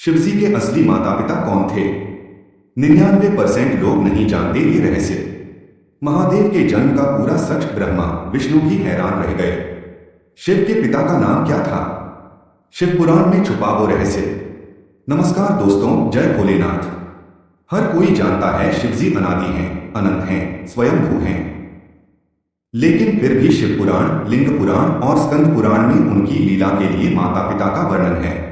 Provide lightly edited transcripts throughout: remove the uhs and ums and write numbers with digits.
शिवजी के असली माता पिता कौन थे? 99% लोग नहीं जानते ये रहस्य। महादेव के जन्म का पूरा सच ब्रह्मा विष्णु भी हैरान रह गए। शिव के पिता का नाम क्या था? शिव पुराण में छुपा वो रहस्य। नमस्कार दोस्तों, जय भोलेनाथ। हर कोई जानता है शिवजी अनादि हैं, अनंत हैं, स्वयंभू हैं। लेकिन फिर भी शिव पुराण, लिंग पुराण और स्कंद पुराण में उनकी लीला के लिए माता पिता का वर्णन है।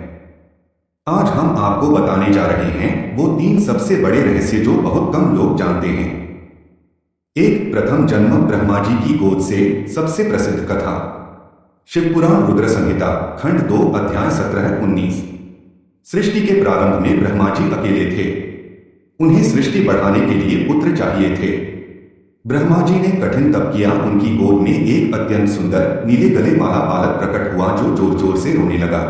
आज हम आपको बताने जा रहे हैं वो 3 सबसे बड़े रहस्य जो बहुत कम लोग जानते हैं। एक, प्रथम जन्म ब्रह्मा जी की गोद से। सबसे प्रसिद्ध कथा शिवपुराण रुद्र संहिता खंड 2 अध्याय 17-19। सृष्टि के प्रारंभ में ब्रह्मा जी अकेले थे। उन्हें सृष्टि बढ़ाने के लिए पुत्र चाहिए थे। ब्रह्मा जी ने कठिन तप किया। उनकी गोद में एक अत्यंत सुंदर नीले गले वाला बालक प्रकट हुआ जो जोर जोर से रोने लगा।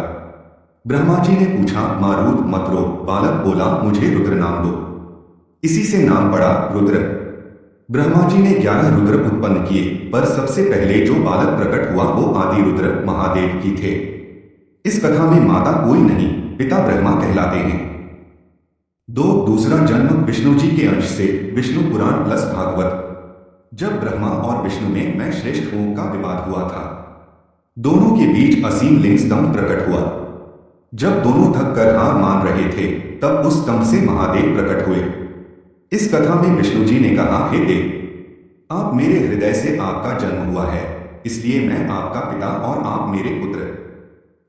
ब्रह्मा जी ने पूछा, मारूद मत रो। बालक बोला, मुझे रुद्र नाम दो। इसी से नाम पड़ा रुद्र। ब्रह्मा जी ने 11 रुद्र उत्पन्न किए, पर सबसे पहले जो बालक प्रकट हुआ वो आदि रुद्र महादेव ही थे। इस कथा में माता कोई नहीं, पिता ब्रह्मा कहलाते हैं। 2, दूसरा जन्म विष्णु जी के अंश से। विष्णु पुराण प्लस भागवत। जब ब्रह्मा और विष्णु में मैं श्रेष्ठ हूं का विवाद हुआ था, दोनों के बीच असीम लिंग स्तंभ प्रकट हुआ। जब दोनों थक कर हार मान रहे थे, तब उस स्तंभ से महादेव प्रकट हुए। इस कथा में विष्णु जी ने कहा, हे देव, आप मेरे हृदय से आपका जन्म हुआ है, इसलिए मैं आपका पिता और आप मेरे पुत्र।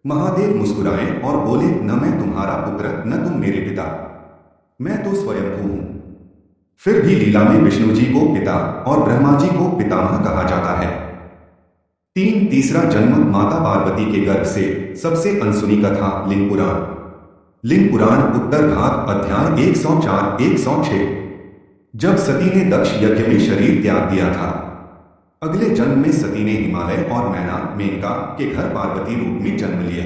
महादेव मुस्कुराए और बोले, न मैं तुम्हारा पुत्र न तुम मेरे पिता, मैं तो स्वयंभू हूं। फिर भी लीला में विष्णु जी को पिता और ब्रह्मा जी को पितामह कहा जाता है। 3, तीसरा जन्म माता पार्वती के गर्भ से। सबसे अनसुनी कथा लिंग पुराण। लिंग पुराण उत्तर भाग अध्याय 104-106। जब सती ने दक्ष यज्ञ में शरीर त्याग दिया था, अगले जन्म में सती ने हिमालय और मैना मेनका के घर पार्वती रूप में जन्म लिया।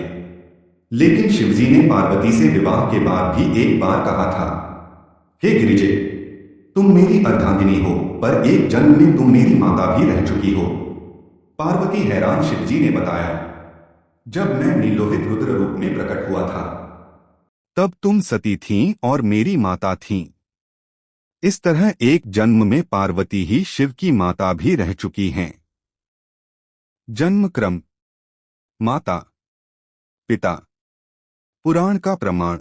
लेकिन शिवजी ने पार्वती से विवाह के बाद भी एक बार कहा था, हे गिरिजे, तुम मेरी अर्धांगिनी हो, पर एक जन्म में तुम मेरी माता भी रह चुकी हो। पार्वती हैरान। शिवजी ने बताया, जब मैं नीलोहित रुद्र रूप में प्रकट हुआ था, तब तुम सती थीं और मेरी माता थीं। इस तरह एक जन्म में पार्वती ही शिव की माता भी रह चुकी हैं। जन्म क्रम। माता पिता। पुराण का प्रमाण।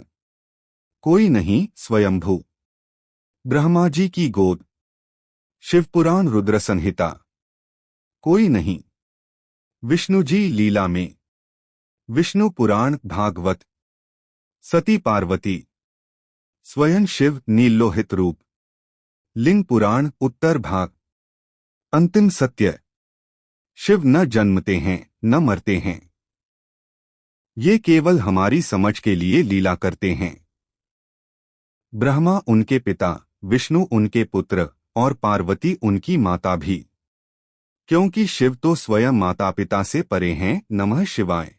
कोई नहीं, स्वयंभू। ब्रह्मा जी की गोद। शिवपुराण रुद्र संहिता। कोई नहीं। विष्णु जी लीला में। विष्णु पुराण भागवत। सती पार्वती। स्वयं शिव नीलोहित रूप। लिंग पुराण उत्तर भाग। अंतिम सत्य, शिव न जन्मते हैं न मरते हैं। ये केवल हमारी समझ के लिए लीला करते हैं। ब्रह्मा उनके पिता, विष्णु उनके पुत्र और पार्वती उनकी माता भी, क्योंकि शिव तो स्वयं माता पिता से परे हैं। नमः शिवाय।